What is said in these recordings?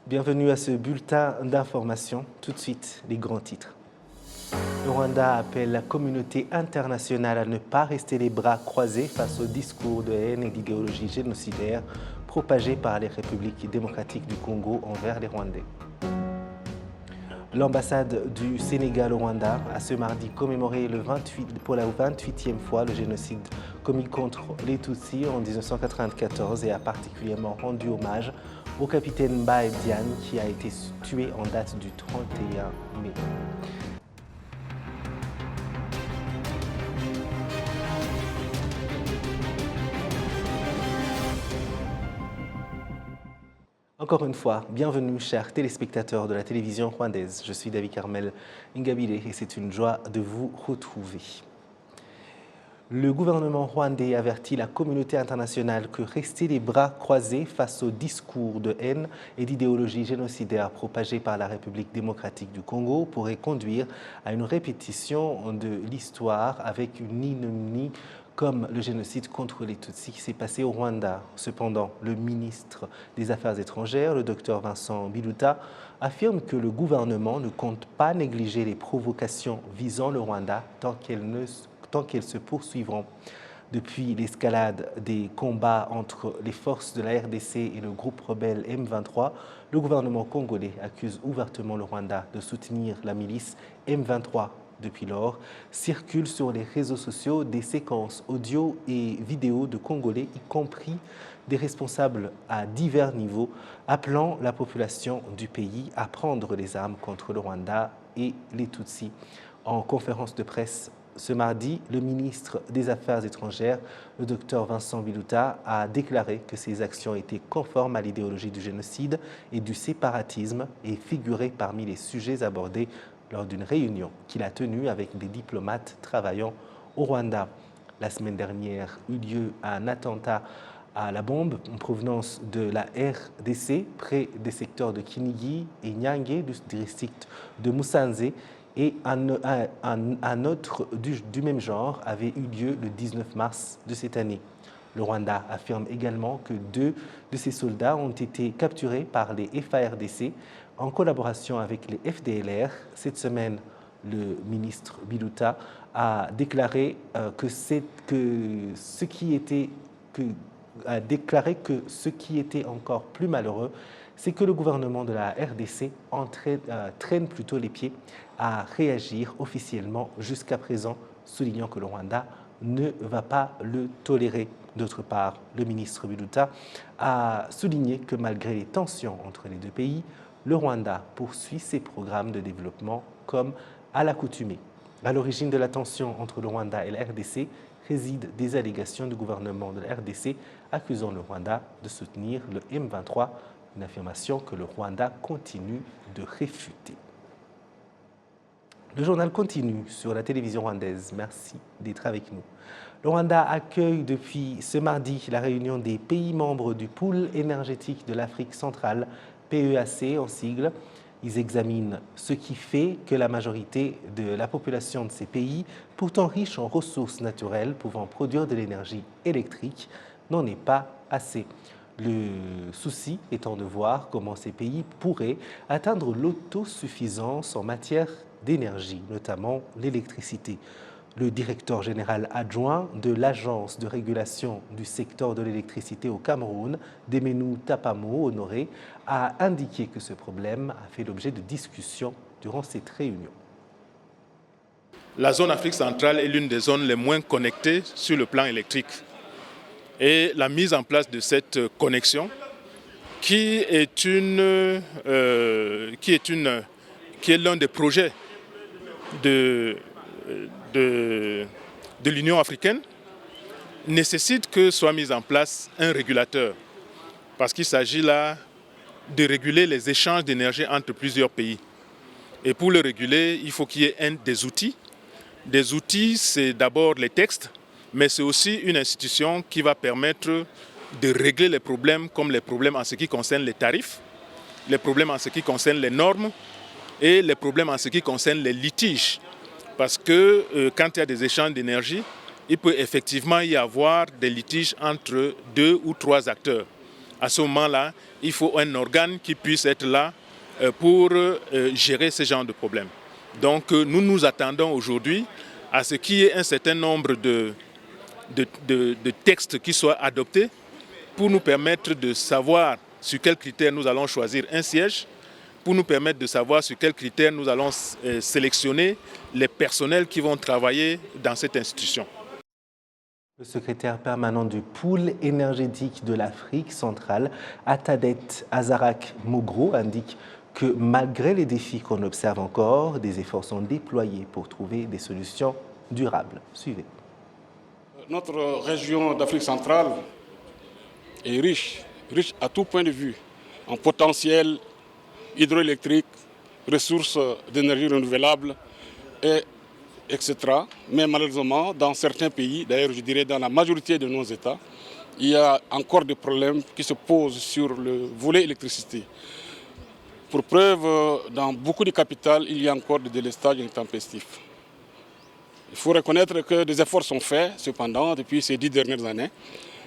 Bienvenue à ce bulletin d'information. Tout de suite, les grands titres. Le Rwanda appelle la communauté internationale à ne pas rester les bras croisés face aux discours de haine et d'idéologie génocidaire propagés par les républiques démocratiques du Congo envers les Rwandais. L'ambassade du Sénégal au Rwanda a ce mardi commémoré pour la 28e fois le génocide commis contre les Tutsis en 1994 et a particulièrement rendu hommage au capitaine Mbaye Diagne qui a été tué en date du 31 mai. Encore une fois, bienvenue chers téléspectateurs de la télévision rwandaise. Je suis David Carmel Ingabire et c'est une joie de vous retrouver. Le gouvernement rwandais avertit la communauté internationale que rester les bras croisés face aux discours de haine et d'idéologie génocidaire propagés par la République démocratique du Congo pourrait conduire à une répétition de l'histoire avec une ignominie comme le génocide contre les Tutsis qui s'est passé au Rwanda. Cependant, le ministre des Affaires étrangères, le docteur Vincent Biluta, affirme que le gouvernement ne compte pas négliger les provocations visant le Rwanda tant qu'elles se poursuivront. Depuis l'escalade des combats entre les forces de la RDC et le groupe rebelle M23, le gouvernement congolais accuse ouvertement le Rwanda de soutenir la milice M23. Depuis lors, circulent sur les réseaux sociaux des séquences audio et vidéo de Congolais, y compris des responsables à divers niveaux, appelant la population du pays à prendre les armes contre le Rwanda et les Tutsis. En conférence de presse ce mardi, le ministre des Affaires étrangères, le docteur Vincent Biluta, a déclaré que ces actions étaient conformes à l'idéologie du génocide et du séparatisme et figuraient parmi les sujets abordés lors d'une réunion qu'il a tenue avec des diplomates travaillant au Rwanda. La semaine dernière eut lieu un attentat à la bombe en provenance de la RDC près des secteurs de Kinigi et Nyange du district de Musanze et un autre du même genre avait eu lieu le 19 mars de cette année. Le Rwanda affirme également que 2 de ses soldats ont été capturés par les FARDC en collaboration avec les FDLR. Cette semaine, le ministre Biluta a déclaré que ce qui était encore plus malheureux, c'est que le gouvernement de la RDC traîne plutôt les pieds à réagir officiellement jusqu'à présent, soulignant que le Rwanda ne va pas le tolérer. D'autre part, le ministre Biluta a souligné que malgré les tensions entre les deux pays, le Rwanda poursuit ses programmes de développement comme à l'accoutumée. À l'origine de la tension entre le Rwanda et la RDC résident des allégations du gouvernement de la RDC accusant le Rwanda de soutenir le M23, une affirmation que le Rwanda continue de réfuter. Le journal continue sur la télévision rwandaise. Merci d'être avec nous. Le Rwanda accueille depuis ce mardi la réunion des pays membres du pool énergétique de l'Afrique centrale, PEAC en sigle. Ils examinent ce qui fait que la majorité de la population de ces pays, pourtant riches en ressources naturelles pouvant produire de l'énergie électrique, n'en est pas assez. Le souci étant de voir comment ces pays pourraient atteindre l'autosuffisance en matière d'énergie, notamment l'électricité. Le directeur général adjoint de l'Agence de régulation du secteur de l'électricité au Cameroun, Demenou Tapamo Honoré, a indiqué que ce problème a fait l'objet de discussions durant cette réunion. La zone Afrique centrale est l'une des zones les moins connectées sur le plan électrique. Et la mise en place de cette connexion, qui est l'un des projets de l'Union africaine, nécessite que soit mis en place un régulateur. Parce qu'il s'agit là de réguler les échanges d'énergie entre plusieurs pays. Et pour le réguler, il faut qu'il y ait des outils. Des outils, c'est d'abord les textes, mais c'est aussi une institution qui va permettre de régler les problèmes, comme les problèmes en ce qui concerne les tarifs, les problèmes en ce qui concerne les normes et les problèmes en ce qui concerne les litiges. Parce que quand il y a des échanges d'énergie, il peut effectivement y avoir des litiges entre 2 ou 3 acteurs. À ce moment-là, il faut un organe qui puisse être là pour gérer ce genre de problèmes. Donc nous nous attendons aujourd'hui à ce qu'il y ait un certain nombre de textes qui soient adoptés pour nous permettre de savoir sur quels critères nous allons choisir un siège, pour nous permettre de savoir sur quels critères nous allons sélectionner les personnels qui vont travailler dans cette institution. Le secrétaire permanent du pôle énergétique de l'Afrique centrale, Atadet Azarak Mogro, indique que malgré les défis qu'on observe encore, des efforts sont déployés pour trouver des solutions durables. Suivez. Notre région d'Afrique centrale est riche à tout point de vue, en potentiel hydroélectrique, ressources d'énergie renouvelable, etc. Mais malheureusement, dans certains pays, d'ailleurs je dirais dans la majorité de nos États, il y a encore des problèmes qui se posent sur le volet électricité. Pour preuve, dans beaucoup de capitales, il y a encore des délestages intempestifs. Il faut reconnaître que des efforts sont faits, cependant, depuis ces 10 dernières années.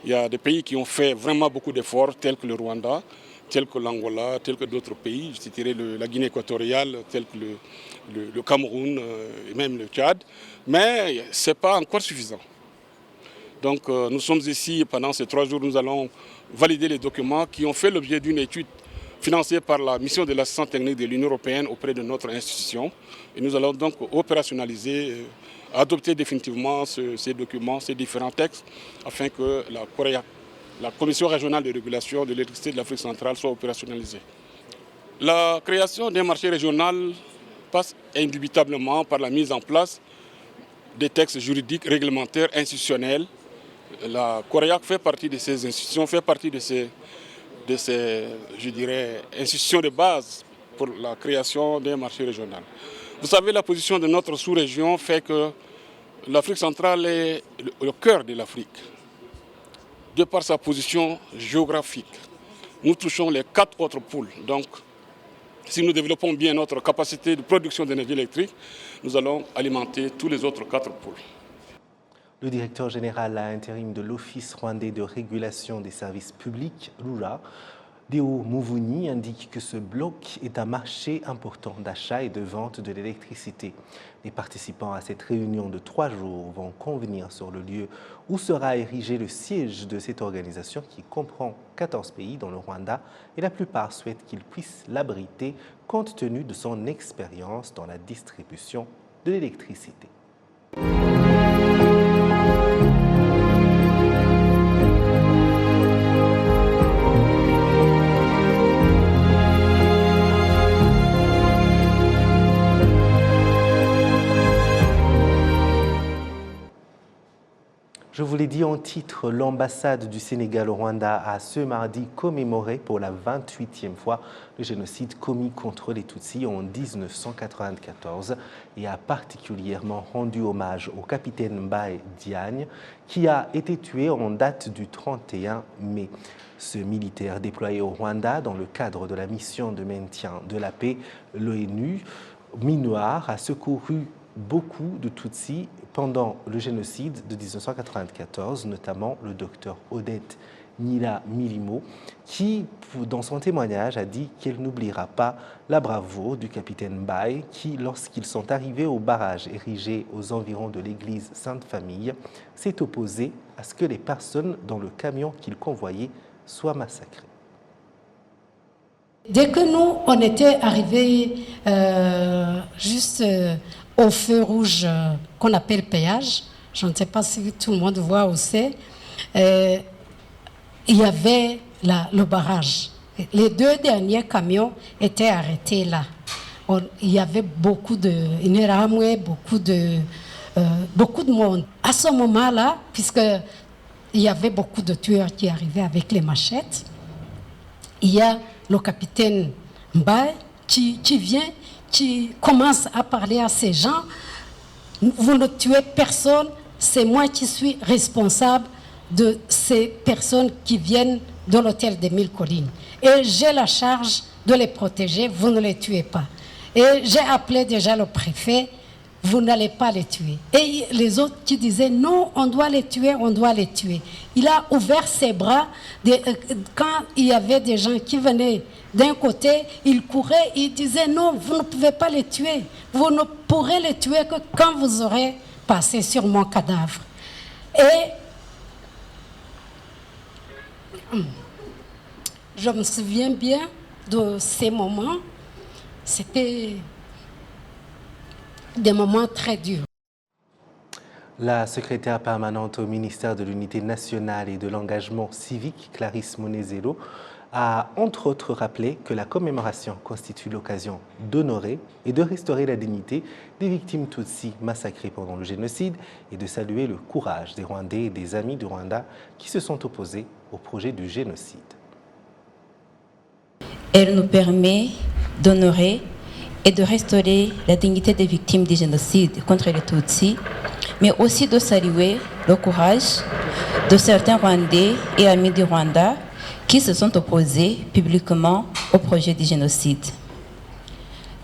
Il y a des pays qui ont fait vraiment beaucoup d'efforts, tels que le Rwanda, tels que l'Angola, tels que d'autres pays, je citerai la Guinée équatoriale, tels que le Cameroun et même le Tchad. Mais ce n'est pas encore suffisant. Donc nous sommes ici, pendant ces 3 jours, nous allons valider les documents qui ont fait l'objet d'une étude financée par la mission de l'assistance technique de l'Union européenne auprès de notre institution. Et nous allons donc opérationnaliser, adopter définitivement ces documents, ces différents textes, afin que la Commission régionale de régulation de l'électricité de l'Afrique centrale soit opérationnalisée. La création d'un marché régional passe indubitablement par la mise en place des textes juridiques, réglementaires, institutionnels. La COREAC fait partie de ces institutions, fait partie de ces je dirais, institutions de base pour la création d'un marché régional. Vous savez, la position de notre sous-région fait que l'Afrique centrale est le cœur de l'Afrique. De par sa position géographique, nous touchons les 4 autres pôles. Donc, si nous développons bien notre capacité de production d'énergie électrique, nous allons alimenter tous les autres 4 pôles. Le directeur général à intérim de l'Office rwandais de régulation des services publics, RURA, Deo Muvunyi, indique que ce bloc est un marché important d'achat et de vente de l'électricité. Les participants à cette réunion de 3 jours vont convenir sur le lieu où sera érigé le siège de cette organisation qui comprend 14 pays dans le Rwanda et la plupart souhaitent qu'il puisse l'abriter compte tenu de son expérience dans la distribution de l'électricité. Je vous l'ai dit en titre, l'ambassade du Sénégal au Rwanda a ce mardi commémoré pour la 28e fois le génocide commis contre les Tutsis en 1994 et a particulièrement rendu hommage au capitaine Mbaye Diagne qui a été tué en date du 31 mai. Ce militaire déployé au Rwanda dans le cadre de la mission de maintien de la paix, l'ONU, MINUAR, a secouru beaucoup de Tutsis pendant le génocide de 1994, notamment le docteur Odette Nila Milimo, qui, dans son témoignage, a dit qu'elle n'oubliera pas la bravoure du capitaine Mbaye, qui, lorsqu'ils sont arrivés au barrage érigé aux environs de l'église Sainte-Famille, s'est opposé à ce que les personnes dans le camion qu'il convoyait soient massacrées. Dès que nous, on était arrivés juste au feu rouge qu'on appelle péage, je ne sais pas si tout le monde voit où c'est, il y avait le barrage. Les 2 derniers camions étaient arrêtés là. Il y avait beaucoup de monde. À ce moment-là, puisqu'il y avait beaucoup de tueurs qui arrivaient avec les machettes, il y a le capitaine Mbaye qui vient, qui commence à parler à ces gens. Vous ne tuez personne, c'est moi qui suis responsable de ces personnes qui viennent de l'hôtel des 1000 collines. Et j'ai la charge de les protéger, vous ne les tuez pas. Et j'ai appelé déjà le préfet vous n'allez pas les tuer. Et les autres qui disaient non, on doit les tuer, on doit les tuer. Il a ouvert ses bras. Quand il y avait des gens qui venaient d'un côté, il courait, il disait non, vous ne pouvez pas les tuer. Vous ne pourrez les tuer que quand vous aurez passé sur mon cadavre. Et je me souviens bien de ces moments. C'était des moments très durs. La secrétaire permanente au ministère de l'Unité nationale et de l'engagement civique, Clarisse Monezelo, a entre autres rappelé que la commémoration constitue l'occasion d'honorer et de restaurer la dignité des victimes Tutsis massacrées pendant le génocide et de saluer le courage des Rwandais et des amis du Rwanda qui se sont opposés au projet du génocide. Elle nous permet d'honorer et de restaurer la dignité des victimes du génocide contre les Tutsis, mais aussi de saluer le courage de certains Rwandais et amis du Rwanda qui se sont opposés publiquement au projet du génocide.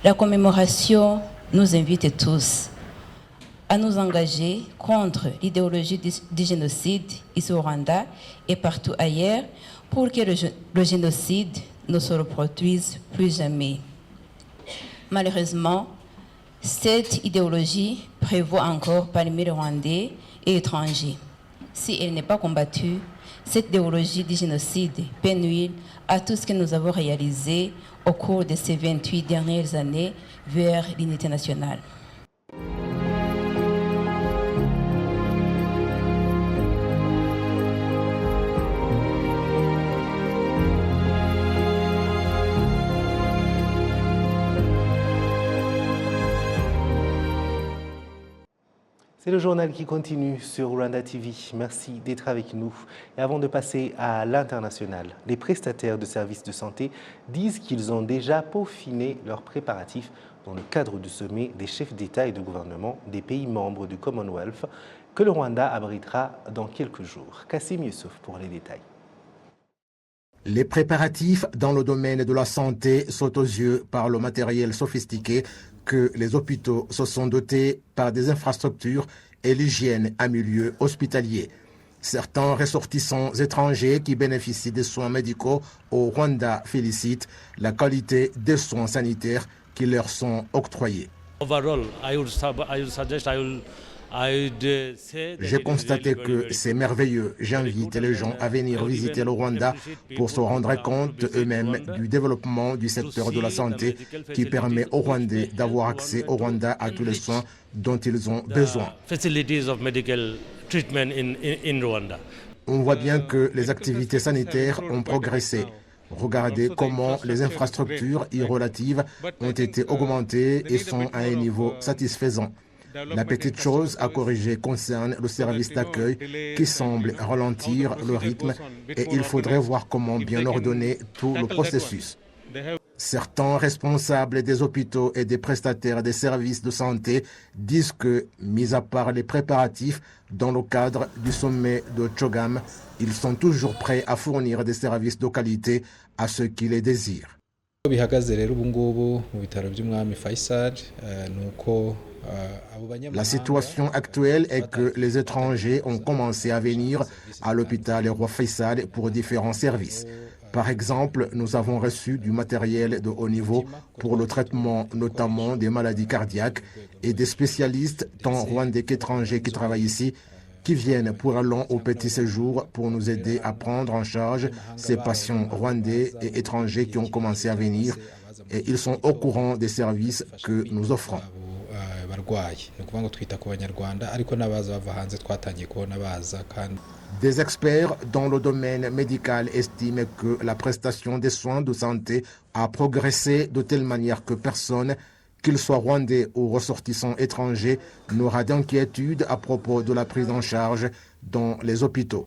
La commémoration nous invite tous à nous engager contre l'idéologie du génocide ici au Rwanda et partout ailleurs pour que le génocide ne se reproduise plus jamais. Malheureusement, cette idéologie prévaut encore parmi les Rwandais et étrangers. Si elle n'est pas combattue, cette idéologie du génocide peut nuire à tout ce que nous avons réalisé au cours de ces 28 dernières années vers l'unité nationale. C'est le journal qui continue sur Rwanda TV. Merci d'être avec nous. Et avant de passer à l'international, les prestataires de services de santé disent qu'ils ont déjà peaufiné leurs préparatifs dans le cadre du sommet des chefs d'État et de gouvernement des pays membres du Commonwealth que le Rwanda abritera dans quelques jours. Kassim Youssouf pour les détails. Les préparatifs dans le domaine de la santé sautent aux yeux par le matériel sophistiqué que les hôpitaux se sont dotés par des infrastructures et l'hygiène à milieu hospitalier. Certains ressortissants étrangers qui bénéficient des soins médicaux au Rwanda félicitent la qualité des soins sanitaires qui leur sont octroyés. J'ai constaté que c'est merveilleux. J'invite les gens à venir visiter le Rwanda pour se rendre compte eux-mêmes du développement du secteur de la santé qui permet aux Rwandais d'avoir accès au Rwanda à tous les soins dont ils ont besoin. On voit bien que les activités sanitaires ont progressé. Regardez comment les infrastructures y relatives ont été augmentées et sont à un niveau satisfaisant. La petite chose à corriger concerne le service d'accueil qui semble ralentir le rythme et il faudrait voir comment bien ordonner tout le processus. Certains responsables des hôpitaux et des prestataires des services de santé disent que, mis à part les préparatifs dans le cadre du sommet de Chogam, ils sont toujours prêts à fournir des services de qualité à ceux qui les désirent. La situation actuelle est que les étrangers ont commencé à venir à l'hôpital Roi Faisal pour différents services. Par exemple, nous avons reçu du matériel de haut niveau pour le traitement notamment des maladies cardiaques et des spécialistes, tant rwandais qu'étrangers qui travaillent ici, qui viennent pour un long ou petit séjour pour nous aider à prendre en charge ces patients rwandais et étrangers qui ont commencé à venir et ils sont au courant des services que nous offrons. Des experts dans le domaine médical estiment que la prestation des soins de santé a progressé de telle manière que personne, qu'il soit rwandais ou ressortissant étranger, n'aura d'inquiétude à propos de la prise en charge dans les hôpitaux.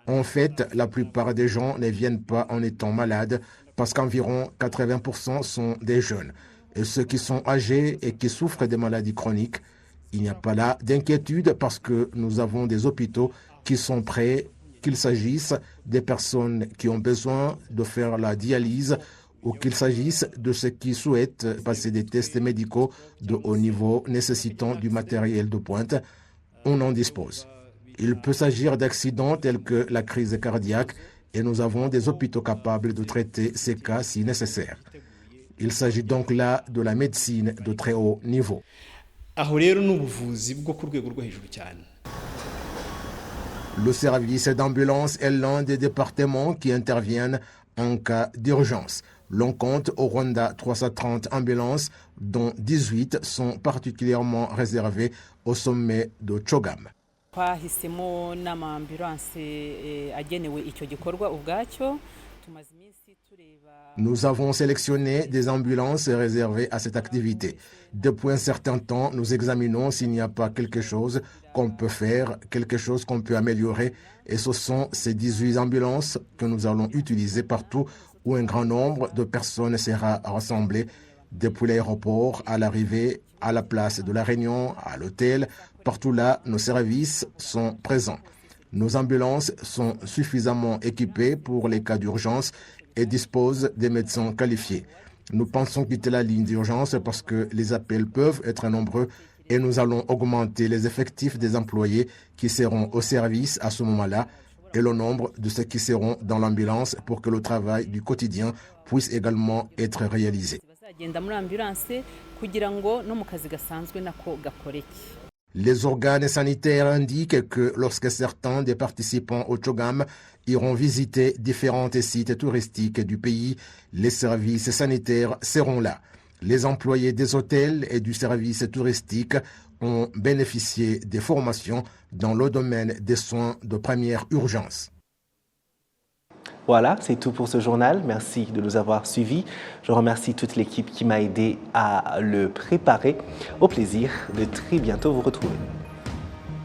En fait, la plupart des gens ne viennent pas en étant malades parce qu'environ 80% sont des jeunes. Et ceux qui sont âgés et qui souffrent des maladies chroniques, il n'y a pas là d'inquiétude parce que nous avons des hôpitaux qui sont prêts, qu'il s'agisse des personnes qui ont besoin de faire la dialyse ou qu'il s'agisse de ceux qui souhaitent passer des tests médicaux de haut niveau nécessitant du matériel de pointe, on en dispose. Il peut s'agir d'accidents tels que la crise cardiaque et nous avons des hôpitaux capables de traiter ces cas si nécessaire. Il s'agit donc là de la médecine de très haut niveau. Le service d'ambulance est l'un des départements qui interviennent en cas d'urgence. L'on compte au Rwanda 330 ambulances, dont 18 sont particulièrement réservées au sommet de Chogam. Nous avons sélectionné des ambulances réservées à cette activité. Depuis un certain temps, nous examinons s'il n'y a pas quelque chose qu'on peut faire, quelque chose qu'on peut améliorer. Et ce sont ces 18 ambulances que nous allons utiliser partout où un grand nombre de personnes sera rassemblé, depuis l'aéroport à l'arrivée, à la place de la Réunion, à l'hôtel. Partout là, nos services sont présents. Nos ambulances sont suffisamment équipées pour les cas d'urgence et disposent des médecins qualifiés. Nous pensons quitter la ligne d'urgence parce que les appels peuvent être nombreux et nous allons augmenter les effectifs des employés qui seront au service à ce moment-là et le nombre de ceux qui seront dans l'ambulance pour que le travail du quotidien puisse également être réalisé. Les organes sanitaires indiquent que lorsque certains des participants au Chogam iront visiter différents sites touristiques du pays, les services sanitaires seront là. Les employés des hôtels et du service touristique ont bénéficié des formations dans le domaine des soins de première urgence. Voilà, c'est tout pour ce journal. Merci de nous avoir suivis. Je remercie toute l'équipe qui m'a aidé à le préparer. Au plaisir de très bientôt vous retrouver.